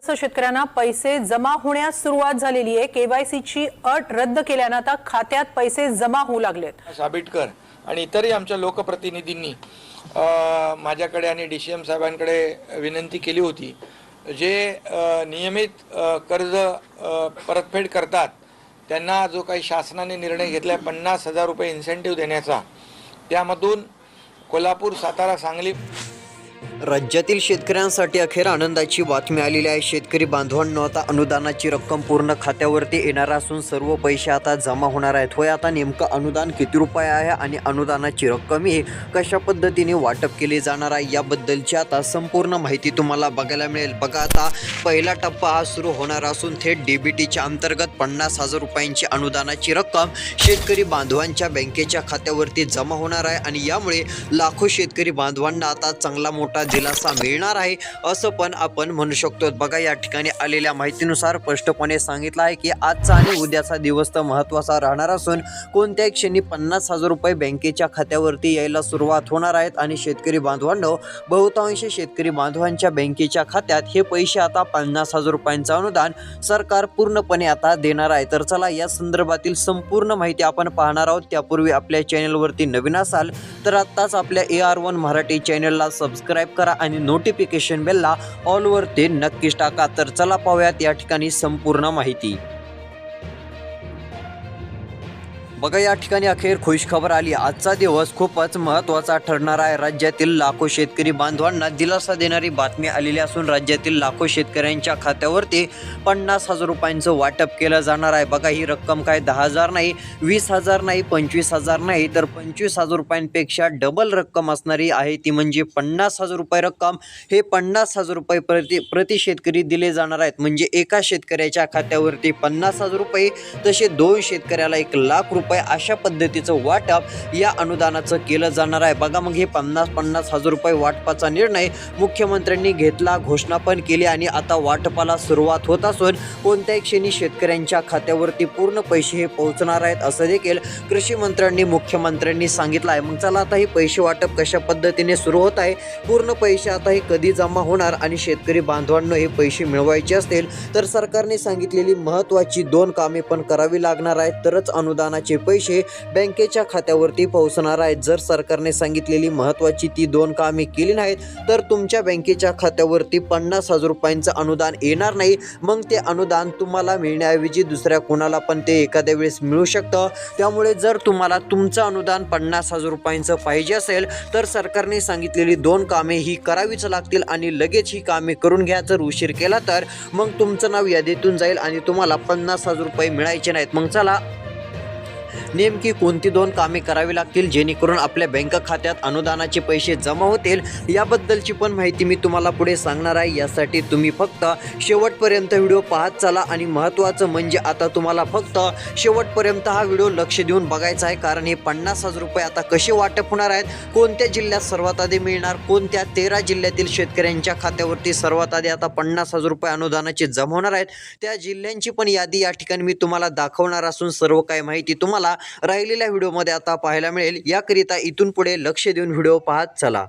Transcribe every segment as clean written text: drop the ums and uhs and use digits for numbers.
शेतकऱ्यांना पैसे जमा होण्यास सुरुवात झालेली आहे। केवायसीची अट रद्द केल्याने आता खात्यात पैसे जमा होऊ लागलेत। आंबेडकर आणि इतरही आमच्या लोकप्रतिनिधींनी माझ्याकडे आणि डीसीएम साहेबांकडे विनंती केली होती। जे नियमित कर्ज परतफेड करतात त्यांना जो काही शासनाने निर्णय घेतलाय 50,000 रुपये इन्सेंटिव्ह देण्याचा, त्यामधून कोल्हापूर, सातारा, सांगली राज्यातील शेतकऱ्यांसाठी अखेर आनंदाची बातमी आलेली आहे। शेतकरी बांधवांनो, आता अनुदानाची रक्कम पूर्ण खात्यावरती येणार असून सर्व पैसे आता जमा होणार आहेत। होय, आता नेमकं अनुदान किती रुपये आहे आणि अनुदानाची रक्कम ही कशा पद्धतीने वाटप केली जाणार आहे याबद्दलची आता संपूर्ण माहिती तुम्हाला बघायला मिळेल। बघा, आता पहिला टप्पा हा सुरू होणार असून थेट डीबीटीच्या अंतर्गत 50,000 रुपयांची अनुदानाची रक्कम शेतकरी बांधवांच्या बँकेच्या खात्यावरती जमा होणार आहे आणि यामुळे लाखो शेतकरी बांधवांना आता चांगला मोठा दिलासा मिळणार आहे असं पण आपण म्हणू शकतो। बघा, या ठिकाणी आलेल्या माहितीनुसार स्पष्टपणे सांगितलं आहे की आजचा आणि उद्याचा दिवस तर महत्त्वाचा राहणार असून कोणत्याही क्षणी 50,000 रुपये बँकेच्या खात्यावरती यायला सुरुवात होणार आहेत आणि शेतकरी बांधवांनो, बहुतांश शेतकरी बांधवांच्या बँकेच्या खात्यात हे पैसे आता 50,000 रुपयांचं अनुदान सरकार पूर्णपणे आता देणार आहे। तर चला, या संदर्भातील संपूर्ण माहिती आपण पाहणार आहोत। त्यापूर्वी आपल्या चॅनलवरती नवीन असाल तर आत्ताच आपल्या AR1 मराठी चॅनलला सबस्क्राईब करा आणि नोटिफिकेशन बेलला ऑल वरती नक्कीच टाका। तर चला पाहूयात या ठिकाणी संपूर्ण माहिती। बघा, या ठिकाणी अखेर खुश खबर आली। आजचा दिवस खूपच महत्त्वाचा ठरणार आहे। राज्यातील लाखो शेतकरी बांधवांना दिलासा देणारी बातमी आलेली असून राज्यातील लाखो शेतकऱ्यांच्या खात्यावरती 50,000 रुपयांचं वाटप केलं जाणार आहे। बघा, ही रक्कम काय 10,000 नाही, 20,000 नाही, 25,000 नाही, तर 25,000 रुपयांपेक्षा डबल रक्कम असणारी आहे। ती म्हणजे 50,000 रुपये रक्कम हे 50,000 रुपये प्रति शेतकरी दिले जाणार आहेत। म्हणजे एका शेतकऱ्याच्या खात्यावरती 50,000 रुपये, तसे 2 शेतकऱ्याला 1,00,000 रुपये अशा पद्धतीचं वाटप या अनुदानाचं केलं जाणार आहे। बघा, मग हे 50,000 रुपये वाटपाचा निर्णय मुख्यमंत्र्यांनी घेतला, घोषणा पण केली आणि आता वाटपाला सुरुवात होत असून कोणत्याही क्षणी शेतकऱ्यांच्या खात्यावरती पूर्ण पैसे हे पोहोचणार आहेत असं देखील कृषी मंत्र्यांनी मुख्यमंत्र्यांनी सांगितलं आहे। मग चला, आता हे पैसे वाटप कशा पद्धतीने सुरू होत आहे, पूर्ण पैसे आता हे कधी जमा होणार आणि शेतकरी बांधवांना हे पैसे मिळवायचे असतील तर सरकारने सांगितलेली महत्त्वाची 2 कामे पण करावी लागणार आहेत, तरच अनुदानाचे पैसे बँकेच्या खात्यावरती पोहोचणार आहेत। जर सरकारने सांगितलेली महत्त्वाची ती 2 कामे केली नाहीत तर तुमच्या बँकेच्या खात्यावरती 50,000 रुपयांचं अनुदान येणार नाही। मग ते अनुदान तुम्हाला मिळण्याऐवजी दुसऱ्या कोणाला पण ते एखाद्या वेळेस मिळू शकतं। त्यामुळे जर तुम्हाला तुमचं अनुदान 50,000 रुपयांचं पाहिजे असेल तर सरकारने सांगितलेली 2 कामे ही करावीच लागतील आणि लगेच ही कामे करून घ्या। जर उशीर केला तर मग तुमचं नाव यादीतून जाईल आणि तुम्हाला 50,000 रुपये मिळायचे नाहीत। मग चला, नेमकी कोणती 2 कामे करावी लागतील जेणेकरून आपल्या बँक खात्यात अनुदानाचे पैसे जमा होतील याबद्दलची पण माहिती मी तुम्हाला पुढे सांगणार आहे। यासाठी तुम्ही फक्त शेवटपर्यंत व्हिडिओ पाहत चला आणि महत्त्वाचं म्हणजे आता तुम्हाला फक्त शेवटपर्यंत हा व्हिडिओ लक्ष देऊन बघायचा आहे, कारण हे 50,000 रुपये आता कसे वाटप होणार आहेत, कोणत्या जिल्ह्यात सर्वात आधी मिळणार, कोणत्या 13 जिल्ह्यातील शेतकऱ्यांच्या खात्यावरती सर्वात आधी आता 50,000 रुपये अनुदानाचे जमा होणार आहेत, त्या जिल्ह्यांची पण यादी या ठिकाणी मी तुम्हाला दाखवणार असून सर्व काही माहिती तुम्हाला राहिलेल्या व्हिडिओमध्ये आता पाहायला मिळेल। याकरिता इथून पुढे लक्ष देऊन व्हिडिओ पाहत चला।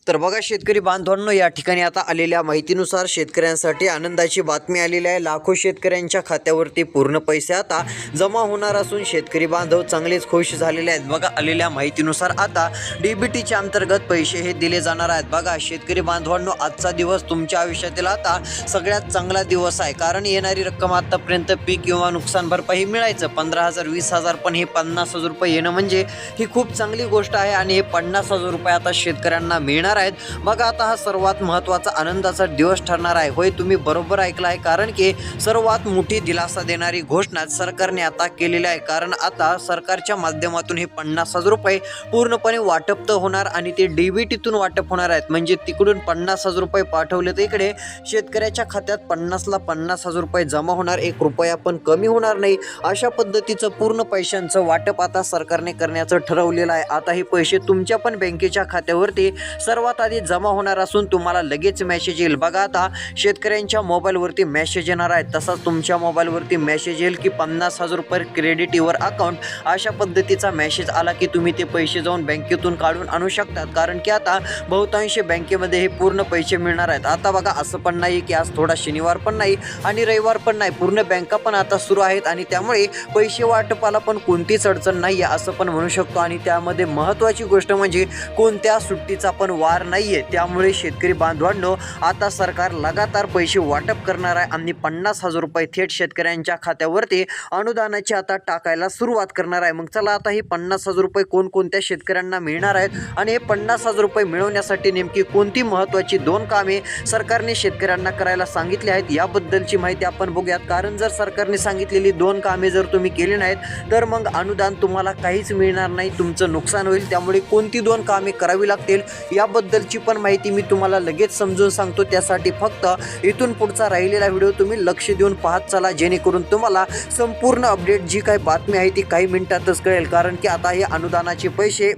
तर बघा, शेतकरी बांधवांनो, या ठिकाणी आता आलेल्या माहितीनुसार शेतकऱ्यांसाठी आनंदाची बातमी आलेली आहे। लाखो शेतकऱ्यांच्या खात्यावरती पूर्ण पैसे आता जमा होणार असून शेतकरी बांधव चांगलेच खुश झालेले आहेत। बघा, आलेल्या माहितीनुसार आता डीबीटीच्या अंतर्गत पैसे हे दिले जाणार आहेत। बघा, शेतकरी बांधवांनो, आजचा दिवस तुमच्या आयुष्यातील आता सगळ्यात चांगला दिवस आहे, कारण येणारी रक्कम आतापर्यंत पीक किंवा नुकसान भरपाई मिळायचं 15,000 20,000, पण हे 50,000 रुपये येणं म्हणजे ही खूप चांगली गोष्ट आहे आणि हे 50,000 रुपये आता शेतकऱ्यांना मिळणार आहेत। बघा, आता हा सर्वात महत्त्वाचा आनंदाचा दिवस ठरणार आहे। होय, तुम्ही बरोबर ऐकलं आहे, कारण की सर्वात मोठी दिलासा देणारी घोषणा सरकारने आता केलेली आहे। कारण आता सरकारच्या माध्यमातून हे 50,000 रुपये पूर्णपणे वाटप तर होणार आणि ते डीबीटीतून वाटप होणार आहेत। म्हणजे तिकडून 50,000 रुपये पाठवले तर इकडे शेतकऱ्याच्या खात्यात 50ला 50,000 रुपये जमा होणार, 1 रुपया पण कमी होणार नाही। अशा पद्धतीचं पूर्ण पैशांचं वाटप आता सरकारने करण्याचं ठरवलेलं आहे। आता हे पैसे तुमच्या पण बँकेच्या खात्यावरती सर्वात सर्वात आधी जमा होणार असून तुम्हाला लगेच मेसेज येईल. बघा आता शेतकऱ्यांच्या मोबाईलवरती मेसेज येणार आहे, तसाच तुमच्या मोबाईलवरती मेसेज येईल की 50,000 रुपये क्रेडिट युअर अकाउंट. अशा पद्धतीचा मेसेज आला की तुम्ही ते पैसे जाऊन बँकेतून काढून आणू शकतात, कारण की आता बहुतांश बँकेमध्ये हे पूर्ण पैसे मिळणार आहेत. आता बघा असं पण नाही की आज थोडा शनिवार पण नाही आणि रविवार पण नाही, पूर्ण बँका पण आता सुरू आहेत आणि त्यामुळे पैसे वाटपाला पण कोणतीच अडचण नाही आहे असं पण म्हणू शकतो. आणि त्यामध्ये महत्त्वाची गोष्ट म्हणजे कोणत्या सुट्टीचा पण वार नाही आहे. त्यामुळे शेतकरी बांधवांनो आता सरकार लगातार पैसे वाटप करणार आहे आणि 50,000 रुपये थेट शेतकऱ्यांच्या खात्यावरती अनुदानाची आता टाकायला सुरुवात करणार आहे. मग चला आता ही 50,000 रुपये कोणकोणत्या शेतकऱ्यांना मिळणार आहेत आणि हे 50,000 रुपये मिळवण्यासाठी नेमकी कोणती महत्त्वाची 2 कामे सरकारने शेतकऱ्यांना करायला सांगितली आहेत याबद्दलची माहिती आपण बघूयात. कारण जर सरकारने सांगितलेली 2 कामे जर तुम्ही केली नाहीत तर मग अनुदान तुम्हाला काहीच मिळणार नाही, तुमचं नुकसान होईल. त्यामुळे कोणती 2 कामे करावी लागतील याबद्दलची पण माहिती मी तुम्हाला लगेच समजून सांगतो. त्यासाठी फक्त इथून पुढचा राहिलेला व्हिडिओ तुम्ही लक्ष देऊन पाहत चला, जेणेकरून तुम्हाला संपूर्ण अपडेट जी काही बातमी आहे ती काही मिनिटातच कळेल. कारण की आता हे अनुदानाचे पैसे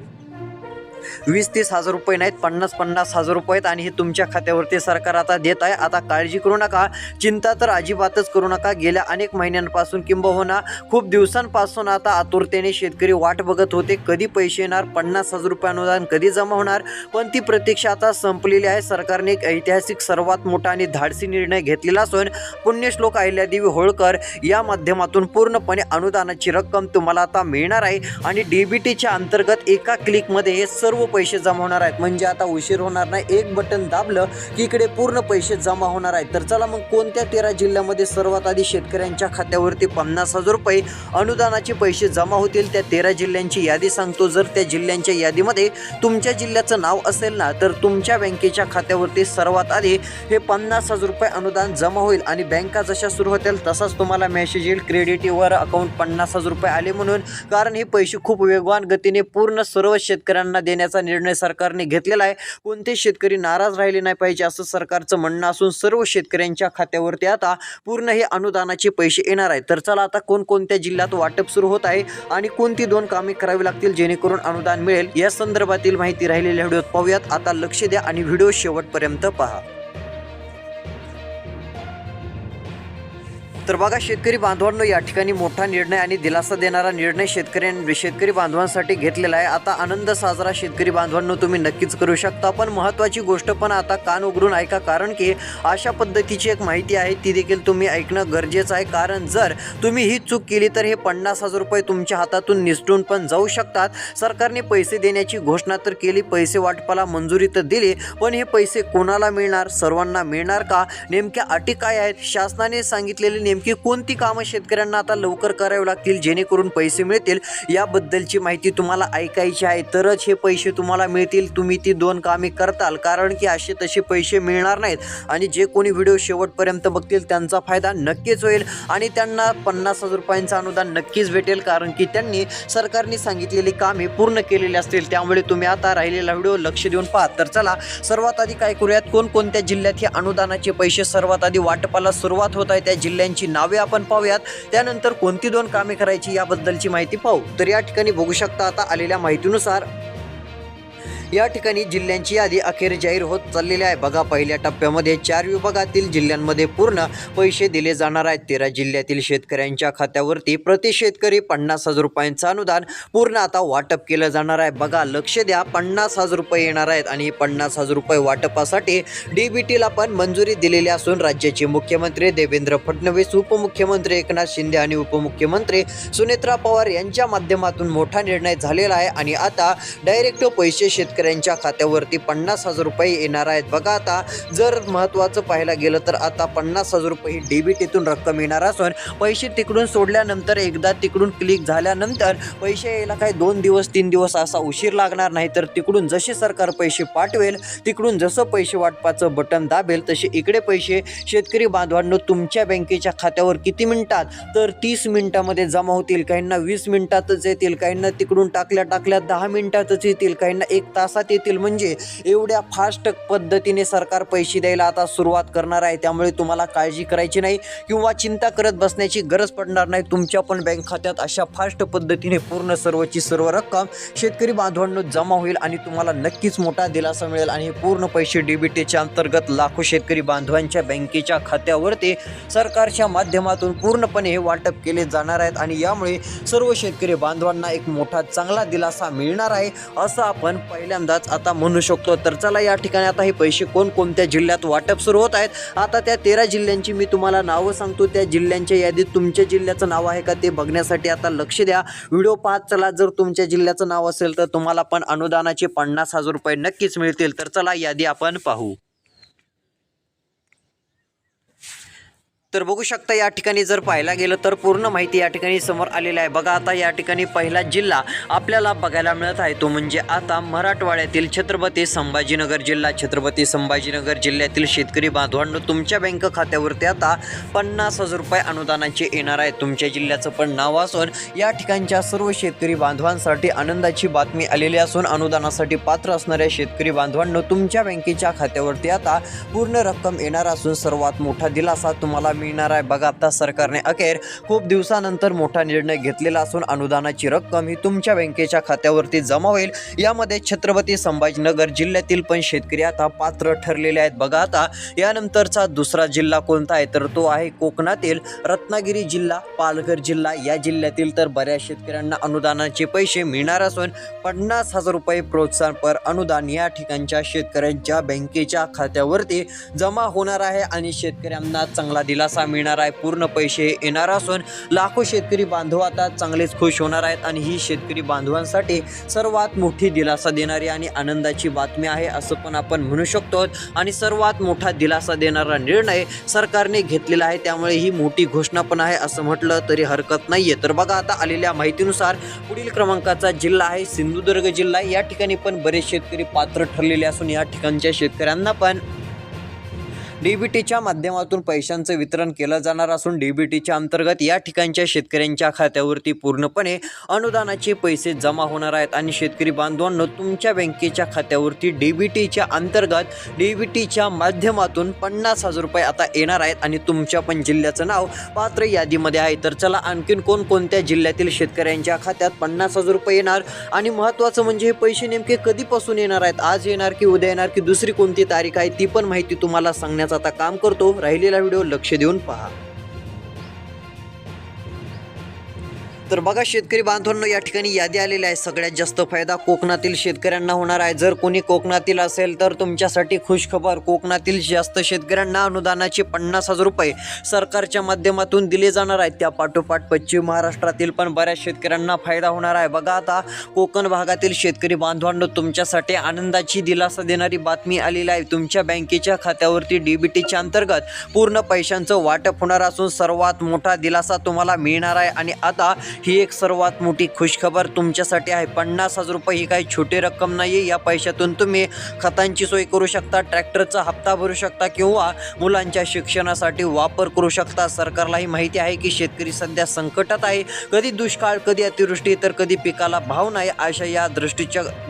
20-30 हजार रुपये नाहीत, 50-50 हजार रुपये आहेत आणि हे तुमच्या खात्यावरती सरकार आता देत आहे. आता काळजी करू नका, चिंता तर अजिबातच करू नका. गेल्या अनेक महिन्यांपासून किंबहुना खूप दिवसांपासून आता आतुरतेने शेतकरी वाट बघत होते कधी पैसे येणार, 50,000 रुपये अनुदान कधी जमा होणार. पण ती प्रतीक्षा आता संपलेली आहे. सरकारने एक ऐतिहासिक सर्वात मोठा आणि धाडसी निर्णय घेतलेला असून पुण्यश्लोक अहिल्यादेवी होळकर या माध्यमातून पूर्णपणे अनुदानाची रक्कम तुम्हाला आता मिळणार आहे आणि DBTच्या अंतर्गत एका क्लिकमध्ये हे सर्व पैसे जमा होणार आहेत. म्हणजे आता उशीर होणार नाही, एक बटन दाबलं की इकडे पूर्ण पैसे जमा होणार आहेत. तर चला मग कोणत्या 13 जिल्ह्यामध्ये सर्वात आधी शेतकऱ्यांच्या खात्यावरती 50,000 रुपये अनुदानाचे पैसे जमा होतील त्या 13 जिल्ह्यांची यादी सांगतो. जर त्या जिल्ह्यांच्या यादीमध्ये तुमच्या जिल्ह्याचं नाव असेल ना तर तुमच्या बँकेच्या खात्यावरती सर्वात आधी हे 50,000 रुपये अनुदान जमा होईल आणि बँका जशा सुरू होतील तसाच तुम्हाला मेसेज येईल क्रेडिट युअर अकाउंट 50,000 रुपये आले म्हणून. कारण हे पैसे खूप वेगवान गतीने पूर्ण सर्व शेतकऱ्यांना देण्याचा निर्णय सरकारने घेतलेला आहे. कोणते शेतकरी नाराज राहिले नाही पाहिजे असं सरकारचं म्हणणं असून सर्व शेतकऱ्यांच्या खात्यावरती आता पूर्ण हे अनुदानाचे पैसे येणार आहेत. तर चला आता कोणकोणत्या जिल्ह्यात वाटप सुरू होत आहे आणि कोणती 2 कामे करावी लागतील जेणेकरून अनुदान मिळेल या संदर्भातील माहिती राहिलेल्या व्हिडिओत पाहूयात. आता लक्ष द्या आणि व्हिडिओ शेवटपर्यंत पहा. तर बघा शेतकरी बांधवांनो, या ठिकाणी मोठा निर्णय आणि दिलासा देणारा निर्णय शेतकरी बांधवांसाठी घेतलेला आहे. आता आनंद साजरा शेतकरी बांधवांनो तुम्ही नक्कीच करू शकता. पण महत्त्वाची गोष्ट पण आता कान उघडून ऐका, कारण की अशा पद्धतीची एक माहिती आहे ती देखील तुम्ही ऐकणं गरजेचं आहे. कारण जर तुम्ही ही चूक केली तर हे 50,000 रुपये तुमच्या हातातून निसटून पण जाऊ शकतात. सरकारने पैसे देण्याची घोषणा तर केली, पैसे वाटपाला मंजुरी तर दिली, पण हे पैसे कोणाला मिळणार, सर्वांना मिळणार का, नेमक्या अटी काय आहेत, शासनाने सांगितलेली नेमकी कोणती कामं शेतकऱ्यांना आता लवकर करावी लागतील जेणेकरून पैसे मिळतील याबद्दलची माहिती तुम्हाला ऐकायची आहे. तरच हे पैसे तुम्हाला मिळतील, तुम्ही ती 2 कामे करताल. कारण की असे तसे पैसे मिळणार नाहीत आणि जे कोणी व्हिडिओ शेवटपर्यंत बघतील त्यांचा फायदा नक्कीच होईल आणि त्यांना 50,000 रुपयांचं अनुदान नक्कीच भेटेल. कारण की त्यांनी सरकारने सांगितलेली कामे पूर्ण केलेली असतील. त्यामुळे तुम्ही आता राहिलेला व्हिडिओ लक्ष देऊन पाहा. तर चला सर्वात आधी काय करूयात, कोणकोणत्या जिल्ह्यात हे अनुदानाचे पैसे सर्वात आधी वाटपाला सुरुवात होत आहे त्या जिल्ह्यांची नावे आपण पाहूयात. त्यानंतर कोणती 2 कामे करायची याबद्दलची माहिती पाहू. तर या ठिकाणी बघू शकता आता आलेल्या माहितीनुसार या ठिकाणी जिल्ह्यांची यादी अखेर जाहीर होत चाललेली आहे. बघा पहिल्या टप्प्यामध्ये 4 विभागातील जिल्ह्यांमध्ये पूर्ण पैसे दिले जाणार आहेत. 13 जिल्ह्यातील शेतकऱ्यांच्या खात्यावरती प्रति शेतकरी 50,000 रुपयांचं अनुदान पूर्ण आता वाटप केलं जाणार आहे. बघा लक्ष द्या, 50,000 रुपये येणार आहेत आणि 50,000 रुपये वाटपासाठी DBTला पण मंजुरी दिलेली असून राज्याचे मुख्यमंत्री देवेंद्र फडणवीस, उपमुख्यमंत्री एकनाथ शिंदे आणि उपमुख्यमंत्री सुनेत्रा पवार यांच्या माध्यमातून मोठा निर्णय झालेला आहे आणि आता डायरेक्ट पैसे शेतकऱ्यांच्या खात्यावरती 50,000 रुपये येणार आहेत. बघा आता जर महत्त्वाचं पाहायला गेलं तर आता 50,000 रुपये ही DBTतून रक्कम येणार असून पैसे तिकडून सोडल्यानंतर एकदा तिकडून क्लिक झाल्यानंतर पैसे यायला काही 2 दिवस 3 दिवस असा उशीर लागणार नाही. तर तिकडून जसे सरकार पैसे पाठवेल, तिकडून जसं पैसे वाटपाचं बटन दाबेल तसे इकडे पैसे शेतकरी बांधवांनो तुमच्या बँकेच्या खात्यावर किती मिनिटात, तर 30 मिनिटामध्ये जमा होतील. काहींना 20 मिनिटातच येतील, काहींना तिकडून टाकल्या 10 मिनिटातच येतील, काहींना 1 तास तासात येतील. म्हणजे एवढ्या फास्ट पद्धतीने सरकार पैसे द्यायला आता सुरुवात करणार आहे. त्यामुळे तुम्हाला काळजी करायची नाही किंवा चिंता करत बसण्याची गरज पडणार नाही. तुमच्या पण बँक खात्यात अशा फास्ट पद्धतीने पूर्ण सर्वची सर्व रक्कम शेतकरी बांधवांनो जमा होईल आणि तुम्हाला नक्कीच मोठा दिलासा मिळेल. आणि हे पूर्ण पैसे डीबीटीच्या अंतर्गत लाखो शेतकरी बांधवांच्या बँकेच्या खात्यावरती सरकारच्या माध्यमातून पूर्णपणे हे वाटप केले जाणार आहेत. आणि यामुळे सर्व शेतकरी बांधवांना एक मोठा चांगला दिलासा मिळणार आहे असं आपण पहिल्यांदाच आता म्हणू शकतो. तर चला या ठिकाणी आता हे पैसे कोणकोणत्या जिल्ह्यात वाटप सुरू होत आहेत. आता त्या 13 जिल्ह्यांची मी तुम्हाला नावं सांगतो. त्या जिल्ह्यांच्या यादीत तुमच्या जिल्ह्याचं नाव आहे का ते बघण्यासाठी आता लक्ष द्या. व्हिडिओ पाहत चला. जर तुमच्या जिल्ह्याचं नाव असेल तर तुम्हाला पण अनुदानाचे 50,000 रुपये नक्कीच मिळतील. तर चला यादी आपण पाहू. तर बघू शकता या ठिकाणी जर पाहायला गेलं तर पूर्ण माहिती या ठिकाणी समोर आलेली आहे. बघा आता या ठिकाणी पहिला जिल्हा आपल्याला बघायला मिळत आहे तो म्हणजे आता मराठवाड्यातील छत्रपती संभाजीनगर जिल्हा. छत्रपती संभाजीनगर जिल्ह्यातील शेतकरी बांधवांनो तुमच्या बँक खात्यावरती आता 50,000 रुपये अनुदानाचे येणार आहे. तुमच्या जिल्ह्याचं पण नाव असून या ठिकाणच्या सर्व शेतकरी बांधवांसाठी आनंदाची बातमी आलेली असून अनुदानासाठी पात्र असणाऱ्या शेतकरी बांधवांनो तुमच्या बँकेच्या खात्यावरती आता पूर्ण रक्कम येणार असून सर्वात मोठा दिलासा तुम्हाला मिळणार आहे. बघा आता सरकारने अखेर खूप दिवसानंतर मोठा निर्णय घेतलेला असून अनुदानाची रक्कम ही तुमच्या बँकेच्या खात्यावरती जमा होईल. यामध्ये छत्रपती संभाजीनगर जिल्ह्यातील पण शेतकरी आता पात्र ठरलेले आहेत. बघा आता यानंतरचा दुसरा जिल्हा कोणता आहे तर तो आहे कोकणातील रत्नागिरी जिल्हा, पालघर जिल्हा. या जिल्ह्यातील तर बऱ्याच शेतकऱ्यांना अनुदानाचे पैसे मिळणार असून 50,000 रुपये प्रोत्साहनपर अनुदान या ठिकाणच्या शेतकऱ्यांच्या बँकेच्या खात्यावरती जमा होणार आहे आणि शेतकऱ्यांना चांगला दिलासा मिळणार आहे. पूर्ण पैसे येणार असून लाखो शेतकरी बांधव आता चांगलेच खुश होणार आहेत. आणि ही शेतकरी बांधवांसाठी सर्वात मोठी दिलासा देणारी आणि आनंदाची बातमी आहे असं पण आपण म्हणू शकतो. आणि सर्वात मोठा दिलासा देणारा निर्णय सरकारने घेतलेला आहे. त्यामुळे ही मोठी घोषणा पण आहे असं म्हटलं तरी हरकत नाहीये. तर बघा आता आलेल्या माहितीनुसार पुढील क्रमांकाचा जिल्हा आहे सिंधुदुर्ग जिल्हा. या ठिकाणी पण बरेच शेतकरी पात्र ठरलेले असून या ठिकाणच्या शेतकऱ्यांना पण डीबीटीच्या माध्यमातून पैशांचं वितरण केलं जाणार असून डीबीटीच्या अंतर्गत या ठिकाणच्या शेतकऱ्यांच्या खात्यावरती पूर्णपणे अनुदानाचे पैसे जमा होणार आहेत. आणि शेतकरी बांधवांनो तुमच्या बँकेच्या खात्यावरती डीबीटीच्या अंतर्गत डीबीटीच्या माध्यमातून 50,000 रुपये आता येणार आहेत आणि तुमच्या पण जिल्ह्याचं नाव पात्र यादीमध्ये आहे. तर चला आणखीन कोणकोणत्या जिल्ह्यातील शेतकऱ्यांच्या खात्यात 50,000 रुपये येणार आणि महत्त्वाचं म्हणजे हे पैसे नेमके कधीपासून येणार आहेत, आज येणार की उद्या येणार की दुसरी कोणती तारीख आहे ती पण माहिती तुम्हाला सांगण्यात आता काम करतो. राहिलेला व्हिडिओ लक्ष देऊन पहा. तर बघा शेतकरी बांधवांनो या ठिकाणी यादी आलेली आहे. सगळ्यात जास्त फायदा कोकणातील शेतकऱ्यांना होणार आहे. जर कोणी कोकणातील असेल तर तुमच्यासाठी खुश खबर. कोकणातील जास्त शेतकऱ्यांना अनुदानाचे 50,000 रुपये सरकारच्या माध्यमातून दिले जाणार आहेत. त्या पाठोपाठ पश्चिम महाराष्ट्रातील पण बऱ्याच शेतकऱ्यांना फायदा होणार आहे. बघा आता कोकण भागातील शेतकरी बांधवांनो तुमच्यासाठी आनंदाची दिलासा देणारी बातमी आलेली आहे. तुमच्या बँकेच्या खात्यावरती डीबीटीच्या अंतर्गत पूर्ण पैशांचं वाटप होणार असून सर्वात मोठा दिलासा तुम्हाला मिळणार आहे. आणि आता ही एक सर्वात मोठी खुशखबर तुमच्यासाठी आहे. 50,000 रुपये ही काही छोटी रक्कम नाही आहे. या पैशातून तुम्ही खतांची सोय करू शकता, ट्रॅक्टरचा हप्ता भरू शकता किंवा मुलांच्या शिक्षणासाठी वापर करू शकता. सरकारलाही माहिती आहे की शेतकरी सध्या संकटात आहे. कधी दुष्काळ, कधी अतिवृष्टी तर कधी पिकाला भाव नाही. अशा या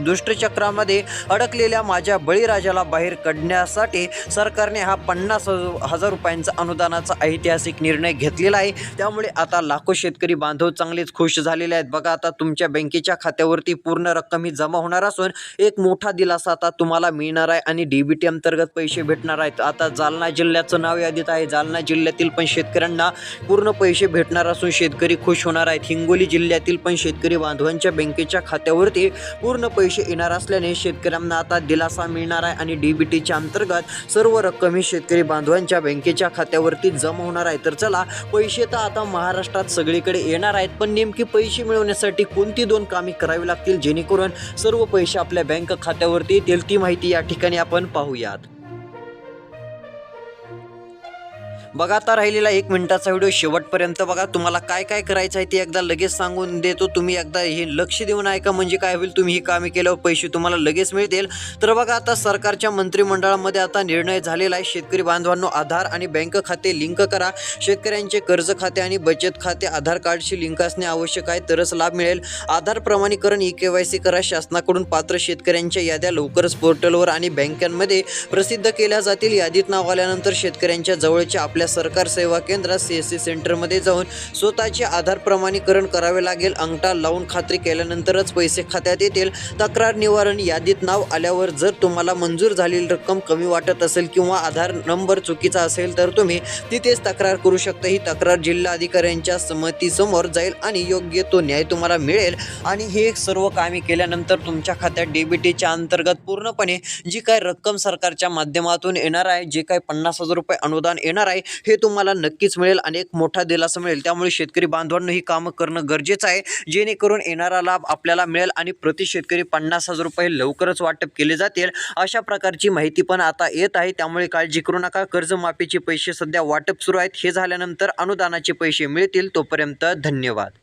दुष्टचक्रामध्ये अडकलेल्या माझ्या बळीराजाला बाहेर काढण्यासाठी सरकारने हा 50,000 रुपयांचा अनुदानाचा ऐतिहासिक निर्णय घेतलेला आहे. त्यामुळे आता लाखो शेतकरी बांधव चांगलेच खुश झालेले आहेत. बघा आता तुमच्या बँकेच्या खात्यावरती पूर्ण रक्कम ही जमा होणार असून एक मोठा दिलासा आता तुम्हाला मिळणार आहे आणि डीबीटी अंतर्गत पैसे भेटणार आहेत. आता जालना जिल्ह्याचं नाव यादीत आहे. जालना जिल्ह्यातील पण शेतकऱ्यांना पूर्ण पैसे भेटणार असून शेतकरी खुश होणार आहेत. हिंगोली जिल्ह्यातील पण शेतकरी बांधवांच्या बँकेच्या खात्यावरती पूर्ण पैसे येणार असल्याने शेतकऱ्यांना आता दिलासा मिळणार आहे आणि डीबीटीच्या अंतर्गत सर्व रक्कम ही शेतकरी बांधवांच्या बँकेच्या खात्यावरती जमा होणार आहे. तर चला पैसे तर आता महाराष्ट्रात सगळीकडे येणार आहेत पण नेमके पैसे मिळवण्यासाठी कोणती 2 कामे करावी लागतील जेणेकरून सर्व पैसे आपल्या बँक खात्यावरती येतील ती माहिती या ठिकाणी आपण पाहूयात. बघा आता राहिलेला 1 मिनिटाचा व्हिडिओ शेवटपर्यंत बघा. तुम्हाला काय काय करायचं आहे ते एकदा लगेच सांगून देतो. तुम्ही एकदा हे लक्ष देऊन ऐका, म्हणजे काय होईल, तुम्ही ही कामे केल्यावर पैसे तुम्हाला लगेच मिळतील. तर बघा आता सरकारच्या मंत्रिमंडळामध्ये आता निर्णय झालेला आहे. शेतकरी बांधवांनो, आधार आणि बँक खाते लिंक करा. शेतकऱ्यांचे कर्ज खाते आणि बचत खाते आधार कार्डशी लिंक असणे आवश्यक आहे, तरच लाभ मिळेल. आधार प्रमाणीकरण ई-केवायसी करा. शासनाकडून पात्र शेतकऱ्यांच्या याद्या लवकरच पोर्टलवर आणि बँकांमध्ये प्रसिद्ध केल्या जातील. यादीत नाव आल्यानंतर शेतकऱ्यांच्या जवळच्या आपल्या सरकार सेवा केंद्रात CSC सेंटरमध्ये जाऊन स्वतःचे आधार प्रमाणीकरण करावे लागेल. अंगठा लावून खात्री केल्यानंतरच पैसे खात्यात येतील. तक्रार निवारण: यादीत नाव आल्यावर जर तुम्हाला मंजूर झालेली रक्कम कमी वाटत असेल किंवा आधार नंबर चुकीचा असेल तर तुम्ही तिथेच तक्रार करू शकता. ही तक्रार जिल्हाधिकाऱ्यांच्या संमतीसमोर जाईल आणि योग्य तो न्याय तुम्हाला मिळेल. आणि हे सर्व कामे केल्यानंतर तुमच्या खात्यात DBTच्या अंतर्गत पूर्णपणे जी काय रक्कम सरकारच्या माध्यमातून येणार आहे, जे काही 50,000 रुपये अनुदान येणार आहे, हे तुम्हाला नक्कीच मिळेल आणि एक मोठा दिलासा मिळेल. त्यामुळे शेतकरी बांधवांनो, ही कामं करणं गरजेचं आहे, जेणेकरून येणारा लाभ आपल्याला मिळेल आणि प्रति शेतकरी 50,000 रुपये लवकरच वाटप केले जातील. अशा प्रकारची माहिती पण आता येत आहे. त्यामुळे काळजी करू नका. कर्जमाफीचे पैसे सध्या वाटप सुरू आहेत. हे झाल्यानंतर अनुदानाचे पैसे मिळतील. तोपर्यंत धन्यवाद.